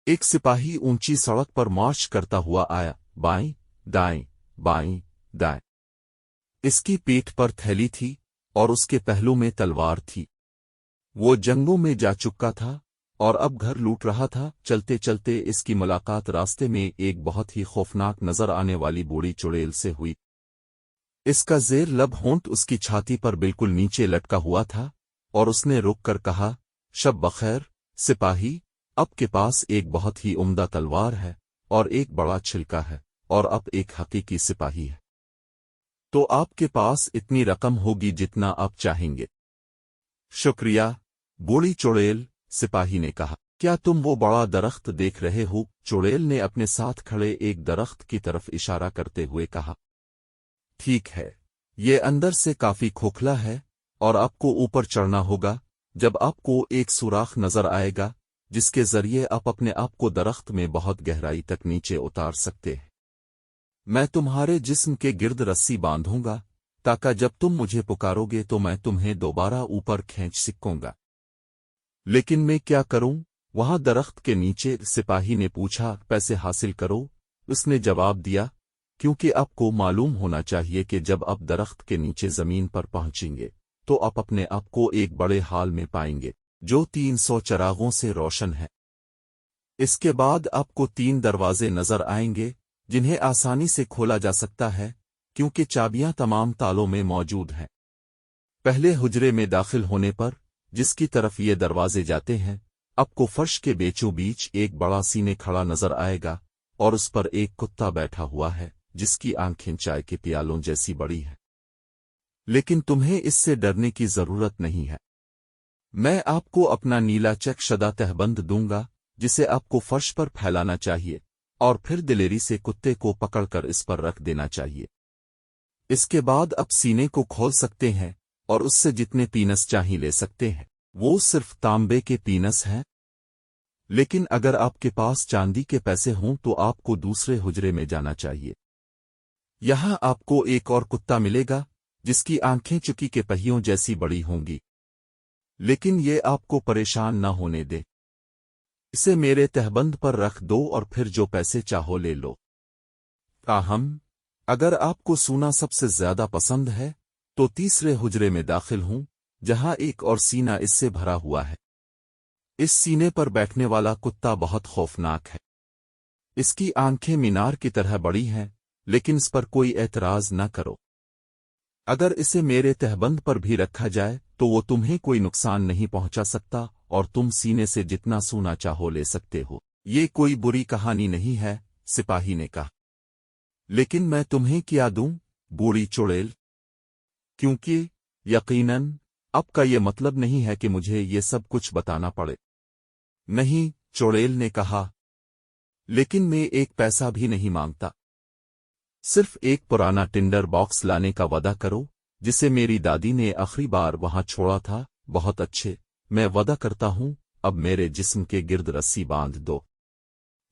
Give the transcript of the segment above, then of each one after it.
एक सिपाही ऊंची सड़क पर मार्च करता हुआ आया, बाएं दाएं बाएं दाएं। इसकी पीठ पर थैली थी और उसके पहलू में तलवार थी। वो जंगों में जा चुका था और अब घर लूट रहा था। चलते चलते इसकी मुलाकात रास्ते में एक बहुत ही खौफनाक नजर आने वाली बूढ़ी चुड़ैल से हुई। इसका जेर लब होंठ उसकी छाती पर बिल्कुल नीचे लटका हुआ था और उसने रुक कर कहा, शब बखैर सिपाही, आपके पास एक बहुत ही उम्दा तलवार है और एक बड़ा छिलका है और अब एक हकीकी सिपाही है, तो आपके पास इतनी रकम होगी जितना आप चाहेंगे। शुक्रिया बूढ़ी चुड़ैल, सिपाही ने कहा। क्या तुम वो बड़ा दरख्त देख रहे हो? चुड़ैल ने अपने साथ खड़े एक दरख्त की तरफ इशारा करते हुए कहा। ठीक है, ये अंदर से काफी खोखला है और आपको ऊपर चढ़ना होगा। जब आपको एक सुराख नजर आएगा जिसके जरिए आप अपने आप को दरख्त में बहुत गहराई तक नीचे उतार सकते हैं। मैं तुम्हारे जिस्म के गिर्द रस्सी बांधूंगा ताकि जब तुम मुझे पुकारोगे तो मैं तुम्हें दोबारा ऊपर खींच सकूंगा। लेकिन मैं क्या करूं वहां दरख्त के नीचे? सिपाही ने पूछा। पैसे हासिल करो, उसने जवाब दिया, क्योंकि आपको मालूम होना चाहिए कि जब आप दरख्त के नीचे जमीन पर पहुंचेंगे तो आप अपने आप को एक बड़े हाल में पाएंगे जो 300 चिरागों से रोशन है। इसके बाद आपको 3 दरवाजे नजर आएंगे जिन्हें आसानी से खोला जा सकता है क्योंकि चाबियां तमाम तालों में मौजूद हैं। पहले हुजरे में दाखिल होने पर जिसकी तरफ ये दरवाजे जाते हैं, आपको फर्श के बीचों बीच एक बड़ा सीने खड़ा नजर आएगा और उस पर एक कुत्ता बैठा हुआ है जिसकी आंखें चाय के प्यालों जैसी बड़ी हैं। लेकिन तुम्हें इससे डरने की जरूरत नहीं है। मैं आपको अपना नीला चेक शदा तहबंद दूंगा जिसे आपको फर्श पर फैलाना चाहिए और फिर दिलेरी से कुत्ते को पकड़कर इस पर रख देना चाहिए। इसके बाद आप सीने को खोल सकते हैं और उससे जितने पीनस चाहिए ले सकते हैं। वो सिर्फ तांबे के पीनस हैं, लेकिन अगर आपके पास चांदी के पैसे हों तो आपको दूसरे हुजरे में जाना चाहिए। यहां आपको एक और कुत्ता मिलेगा जिसकी आंखें चुकी के पहियों जैसी बड़ी होंगी, लेकिन ये आपको परेशान न होने दे। इसे मेरे तहबंद पर रख दो और फिर जो पैसे चाहो ले लो। ताहम अगर आपको सोना सबसे ज्यादा पसंद है तो तीसरे हुजरे में दाखिल हूं जहां एक और सीना इससे भरा हुआ है। इस सीने पर बैठने वाला कुत्ता बहुत खौफनाक है। इसकी आंखें मीनार की तरह बड़ी हैं, लेकिन इस पर कोई एतराज न करो। अगर इसे मेरे तहबंद पर भी रखा जाए तो वो तुम्हें कोई नुकसान नहीं पहुंचा सकता और तुम सीने से जितना सोना चाहो ले सकते हो। ये कोई बुरी कहानी नहीं है, सिपाही ने कहा। लेकिन मैं तुम्हें क्या दूं, बूढ़ी चुड़ैल? क्योंकि यकीनन आपका ये मतलब नहीं है कि मुझे ये सब कुछ बताना पड़े। नहीं, चुड़ैल ने कहा, लेकिन मैं एक पैसा भी नहीं मांगता। सिर्फ एक पुराना टिंडर बॉक्स लाने का वादा करो जिसे मेरी दादी ने आखिरी बार वहां छोड़ा था। बहुत अच्छे, मैं वादा करता हूं। अब मेरे जिस्म के गिर्द रस्सी बांध दो।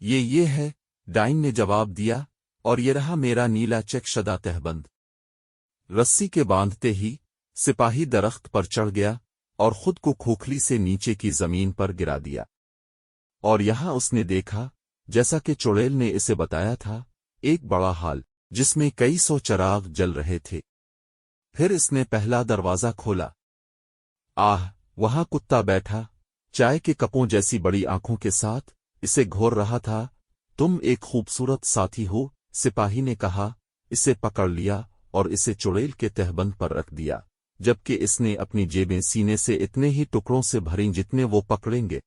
ये है, डाइन ने जवाब दिया, और ये रहा मेरा नीला चेक शदा तहबंद। रस्सी के बांधते ही सिपाही दरख्त पर चढ़ गया और खुद को खोखली से नीचे की जमीन पर गिरा दिया। और यहां उसने देखा, जैसा कि चुड़ैल ने इसे बताया था, एक बड़ा हाल जिसमें कई सौ चिराग जल रहे थे। फिर इसने पहला दरवाजा खोला। आह, वहां कुत्ता बैठा, चाय के कपों जैसी बड़ी आंखों के साथ इसे घोर रहा था। तुम एक खूबसूरत साथी हो, सिपाही ने कहा। इसे पकड़ लिया और इसे चुड़ैल के तहबंद पर रख दिया, जबकि इसने अपनी जेबें सीने से इतने ही टुकड़ों से भरीं जितने वो पकड़ेंगे।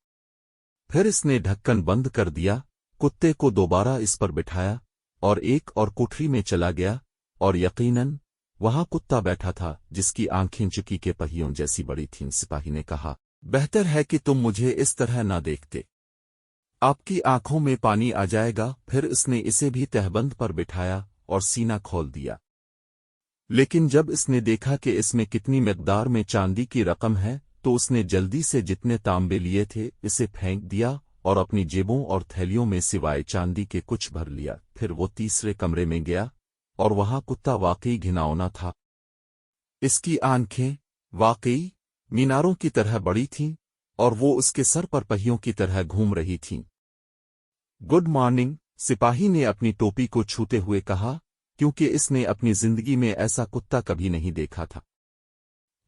फिर इसने ढक्कन बंद कर दिया, कुत्ते को दोबारा इस पर बिठाया और एक और कोठरी में चला गया, और यकीनन वहां कुत्ता बैठा था जिसकी आंखें चुकी के पहियों जैसी बड़ी थीं। सिपाही ने कहा, बेहतर है कि तुम मुझे इस तरह ना देखते, आपकी आंखों में पानी आ जाएगा। फिर इसने इसे भी तहबंद पर बिठाया और सीना खोल दिया। लेकिन जब इसने देखा कि इसमें कितनी मिकदार में चांदी की रकम है तो उसने जल्दी से जितने तांबे लिए थे इसे फेंक दिया और अपनी जेबों और थैलियों में सिवाय चांदी के कुछ भर लिया। फिर वो तीसरे कमरे में गया और वहां कुत्ता वाकई घिनौना था। इसकी आंखें वाकई मीनारों की तरह बड़ी थीं और वो उसके सर पर पहियों की तरह घूम रही थीं। गुड मॉर्निंग, सिपाही ने अपनी टोपी को छूते हुए कहा, क्योंकि इसने अपनी जिंदगी में ऐसा कुत्ता कभी नहीं देखा था।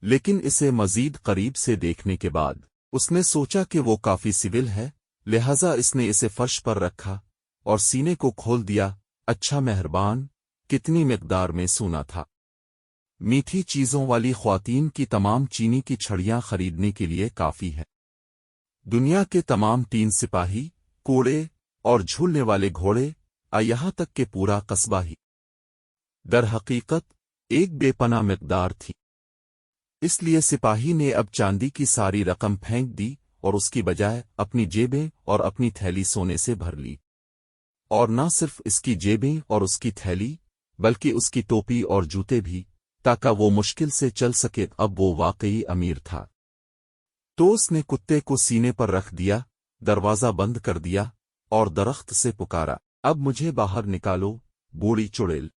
लेकिन इसे मजीद करीब से देखने के बाद उसने सोचा कि वो काफी सिविल है, लिहाजा इसने इसे फर्श पर रखा और सीने को खोल दिया। अच्छा मेहरबान, कितनी मिकदार में सोना था। मीठी चीजों वाली ख्वातीन की तमाम चीनी की छड़ियां खरीदने के लिए काफी है। दुनिया के तमाम 3 सिपाही, कोड़े और झूलने वाले घोड़े, यहां तक कि पूरा कस्बा ही दर हकीकत एक बेपनाह मिकदार थी। इसलिए सिपाही ने अब चांदी की सारी रकम फेंक दी और उसकी बजाय अपनी जेबें और अपनी थैली सोने से भर ली। और न सिर्फ इसकी जेबें और उसकी थैली, बल्कि उसकी टोपी और जूते भी, ताकि वो मुश्किल से चल सके। अब वो वाकई अमीर था। तो उसने कुत्ते को सीने पर रख दिया, दरवाजा बंद कर दिया और दरख्त से पुकारा, अब मुझे बाहर निकालो, बूढ़ी चुड़ैल।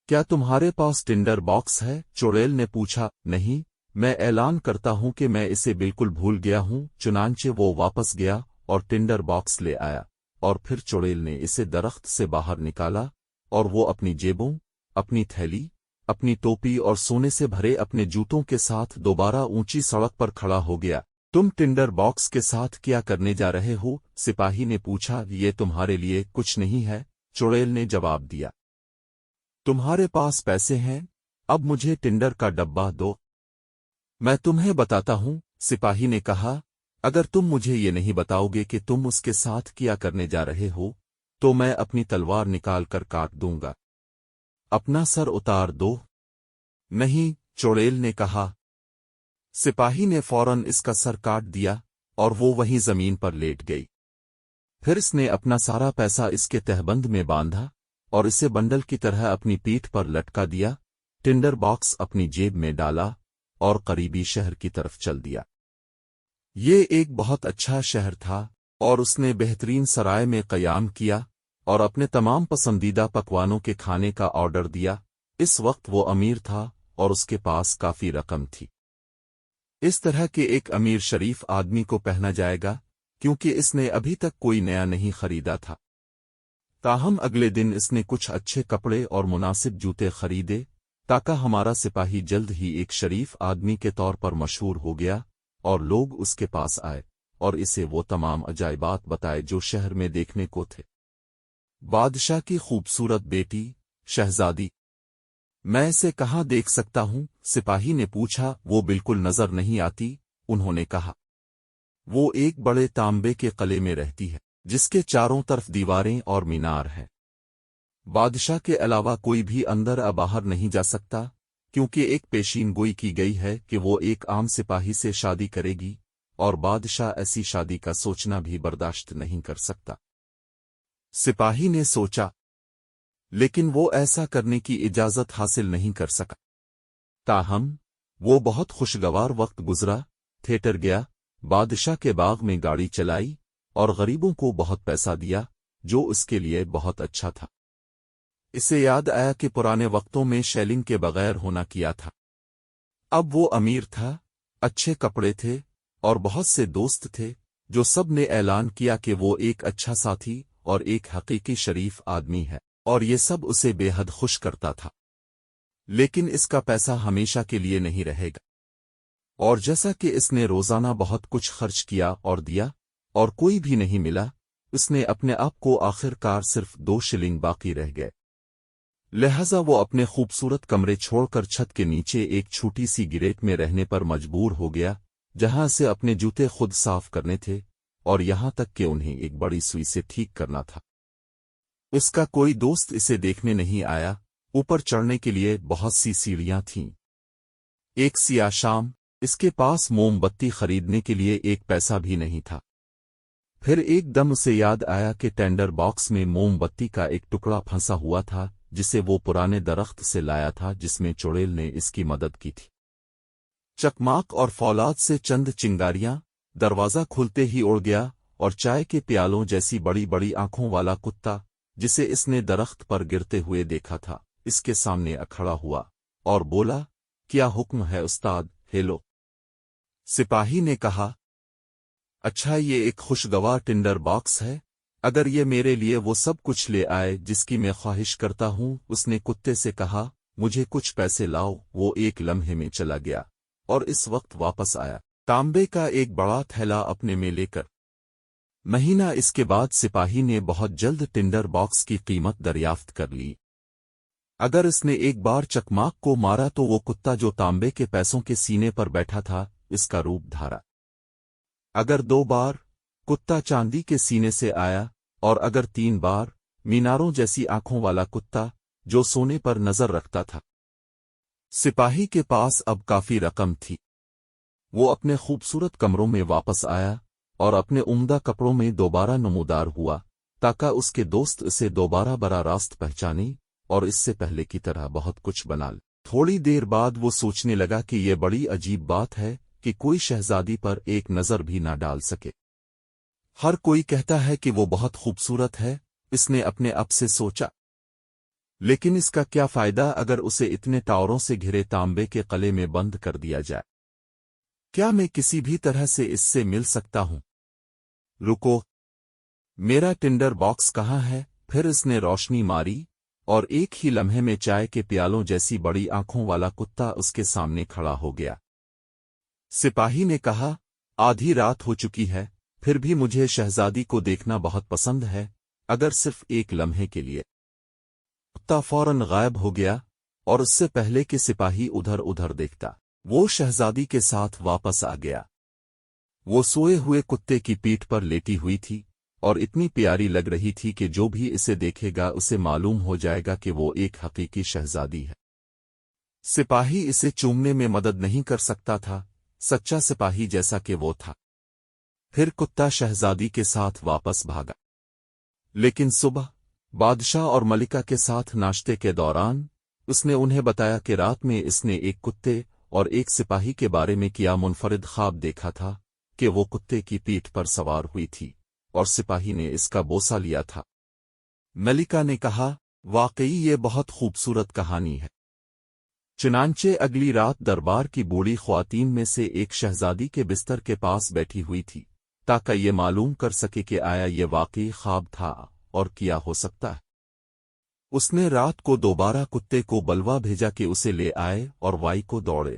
क्या तुम्हारे पास टिंडर बॉक्स है? चुड़ैल ने पूछा। नहीं, मैं ऐलान करता हूं कि मैं इसे बिल्कुल भूल गया हूं। चुनांचे वो वापस गया और टिंडर बॉक्स ले आया, और फिर चुड़ैल ने इसे दरख्त से बाहर निकाला और वो अपनी जेबों, अपनी थैली, अपनी टोपी और सोने से भरे अपने जूतों के साथ दोबारा ऊंची सड़क पर खड़ा हो गया। तुम टिंडर बॉक्स के साथ क्या करने जा रहे हो? सिपाही ने पूछा। ये तुम्हारे लिए कुछ नहीं है, चुड़ैल ने जवाब दिया। तुम्हारे पास पैसे हैं, अब मुझे टिंडर का डब्बा दो। मैं तुम्हें बताता हूं, सिपाही ने कहा। अगर तुम मुझे ये नहीं बताओगे कि तुम उसके साथ क्या करने जा रहे हो, तो मैं अपनी तलवार निकाल कर काट दूंगा। अपना सर उतार दो। नहीं, चुड़ैल ने कहा। सिपाही ने फौरन इसका सर काट दिया और वो वहीं जमीन पर लेट गई। फिर इसने अपना सारा पैसा इसके तहबंद में बांधा और इसे बंडल की तरह अपनी पीठ पर लटका दिया, टिंडर बॉक्स अपनी जेब में डाला और करीबी शहर की तरफ चल दिया। ये एक बहुत अच्छा शहर था और उसने बेहतरीन सराय में क़याम किया और अपने तमाम पसंदीदा पकवानों के खाने का ऑर्डर दिया। इस वक्त वो अमीर था और उसके पास काफी रकम थी। इस तरह के एक अमीर शरीफ आदमी को पहना जाएगा, क्योंकि इसने अभी तक कोई नया नहीं खरीदा था। ताहम अगले दिन इसने कुछ अच्छे कपड़े और मुनासिब जूते खरीदे, ताकि हमारा सिपाही जल्द ही एक शरीफ आदमी के तौर पर मशहूर हो गया और लोग उसके पास आए और इसे वो तमाम अजायबात बताए जो शहर में देखने को थे। बादशाह की खूबसूरत बेटी, शहजादी। मैं इसे कहाँ देख सकता हूँ? सिपाही ने पूछा। वो बिल्कुल नजर नहीं आती, उन्होंने कहा। वो एक बड़े तांबे के किले में रहती है, जिसके चारों तरफ दीवारें और मीनार हैं। बादशाह के अलावा कोई भी अंदर या बाहर नहीं जा सकता, क्योंकि एक पेशीन गोई की गई है कि वो एक आम सिपाही से शादी करेगी और बादशाह ऐसी शादी का सोचना भी बर्दाश्त नहीं कर सकता। सिपाही ने सोचा, लेकिन वो ऐसा करने की इजाजत हासिल नहीं कर सका। ताहम वो बहुत खुशगवार वक्त गुजरा। थिएटर गया, बादशाह के बाग में गाड़ी चलाई और गरीबों को बहुत पैसा दिया, जो उसके लिए बहुत अच्छा था। इसे याद आया कि पुराने वक्तों में शेलिंग के बगैर होना किया था। अब वो अमीर था, अच्छे कपड़े थे और बहुत से दोस्त थे, जो सब ने ऐलान किया कि वो एक अच्छा साथी और एक हकीकी शरीफ आदमी है, और ये सब उसे बेहद खुश करता था। लेकिन इसका पैसा हमेशा के लिए नहीं रहेगा। और जैसा कि इसने रोजाना बहुत कुछ खर्च किया और दिया और कोई भी नहीं मिला, उसने अपने आप को आखिरकार सिर्फ 2 शिलिंग बाकी रह गए। लिहाजा वो अपने खूबसूरत कमरे छोड़कर छत के नीचे एक छोटी सी गिरेट में रहने पर मजबूर हो गया, जहां से अपने जूते खुद साफ करने थे और यहां तक कि उन्हें एक बड़ी सुई से ठीक करना था। उसका कोई दोस्त इसे देखने नहीं आया। ऊपर चढ़ने के लिए बहुत सी सीढ़ियां थीं। एक सियाह शाम, इसके पास मोमबत्ती खरीदने के लिए एक पैसा भी नहीं था। फिर एकदम उसे याद आया कि टेंडर बॉक्स में मोमबत्ती का एक टुकड़ा फंसा हुआ था, जिसे वो पुराने दरख्त से लाया था जिसमें चुड़ैल ने इसकी मदद की थी। चकमाक और फौलाद से चंद चिंगारियां, दरवाजा खुलते ही उड़ गया और चाय के प्यालों जैसी बड़ी बड़ी आंखों वाला कुत्ता, जिसे इसने दरख्त पर गिरते हुए देखा था, इसके सामने खड़ा हुआ और बोला, क्या हुक्म है उस्ताद? हेलो, सिपाही ने कहा। अच्छा, ये एक खुशगवार टिंडर बॉक्स है, اگر یہ میرے لیے وہ سب کچھ لے آئے جس کی میں خواہش کرتا ہوں۔ اس نے کتے سے کہا، مجھے کچھ پیسے لاؤ۔ وہ ایک لمحے میں چلا گیا اور اس وقت واپس آیا، تانبے کا ایک بڑا تھیلا اپنے میں لے کر۔ مہینہ اس کے بعد سپاہی نے بہت جلد ٹنڈر باکس کی قیمت دریافت کر لی۔ اگر اس نے ایک بار چکماک کو مارا تو وہ کتا جو تانبے کے پیسوں کے سینے پر بیٹھا تھا اس کا روپ دھارا۔ اگر 2 بار، کتا چاندی کے سینے سے آیا، اور اگر 3 بار، میناروں جیسی آنکھوں والا کتا جو سونے پر نظر رکھتا تھا۔ سپاہی کے پاس اب کافی رقم تھی۔ وہ اپنے خوبصورت کمروں میں واپس آیا اور اپنے عمدہ کپڑوں میں دوبارہ نمودار ہوا تاکہ اس کے دوست اسے دوبارہ براہ راست پہچانے اور اس سے پہلے کی طرح بہت کچھ بنا لے۔ تھوڑی دیر بعد وہ سوچنے لگا کہ یہ بڑی عجیب بات ہے کہ کوئی شہزادی پر ایک نظر بھی نہ ڈال سکے۔ ہر کوئی کہتا ہے کہ وہ بہت خوبصورت ہے، اس نے اپنے آپ سے سوچا۔ لیکن اس کا کیا فائدہ اگر اسے اتنے ٹاوروں سے گھرے تانبے کے قلعے میں بند کر دیا جائے؟ کیا میں کسی بھی طرح سے اس سے مل سکتا ہوں؟ رکو، میرا ٹنڈر باکس کہاں ہے؟ پھر اس نے روشنی ماری اور ایک ہی لمحے میں چائے کے پیالوں جیسی بڑی آنکھوں والا کتا اس کے سامنے کھڑا ہو گیا۔ سپاہی نے کہا، آدھی رات ہو چکی ہے، پھر بھی مجھے شہزادی کو دیکھنا بہت پسند ہے، اگر صرف ایک لمحے کے لیے۔ کتا فوراً غائب ہو گیا اور اس سے پہلے کہ سپاہی ادھر ادھر دیکھتا، وہ شہزادی کے ساتھ واپس آ گیا۔ وہ سوئے ہوئے کتے کی پیٹھ پر لیٹی ہوئی تھی اور اتنی پیاری لگ رہی تھی کہ جو بھی اسے دیکھے گا اسے معلوم ہو جائے گا کہ وہ ایک حقیقی شہزادی ہے۔ سپاہی اسے چومنے میں مدد نہیں کر سکتا تھا، سچا سپاہی جیسا کہ وہ تھا۔ پھر کتا شہزادی کے ساتھ واپس بھاگا، لیکن صبح بادشاہ اور ملکہ کے ساتھ ناشتے کے دوران اس نے انہیں بتایا کہ رات میں اس نے ایک کتے اور ایک سپاہی کے بارے میں کیا منفرد خواب دیکھا تھا کہ وہ کتے کی پیٹھ پر سوار ہوئی تھی اور سپاہی نے اس کا بوسہ لیا تھا۔ ملکہ نے کہا، واقعی یہ بہت خوبصورت کہانی ہے۔ چنانچہ اگلی رات دربار کی بوڑھی خواتین میں سے ایک شہزادی کے بستر کے پاس بیٹھی ہوئی تھی تاکہ یہ معلوم کر سکے کہ آیا یہ واقعی خواب تھا اور کیا ہو سکتا ہے۔ اس نے رات کو دوبارہ کتے کو بلوا بھیجا کہ اسے لے آئے اور وائی کو دوڑے۔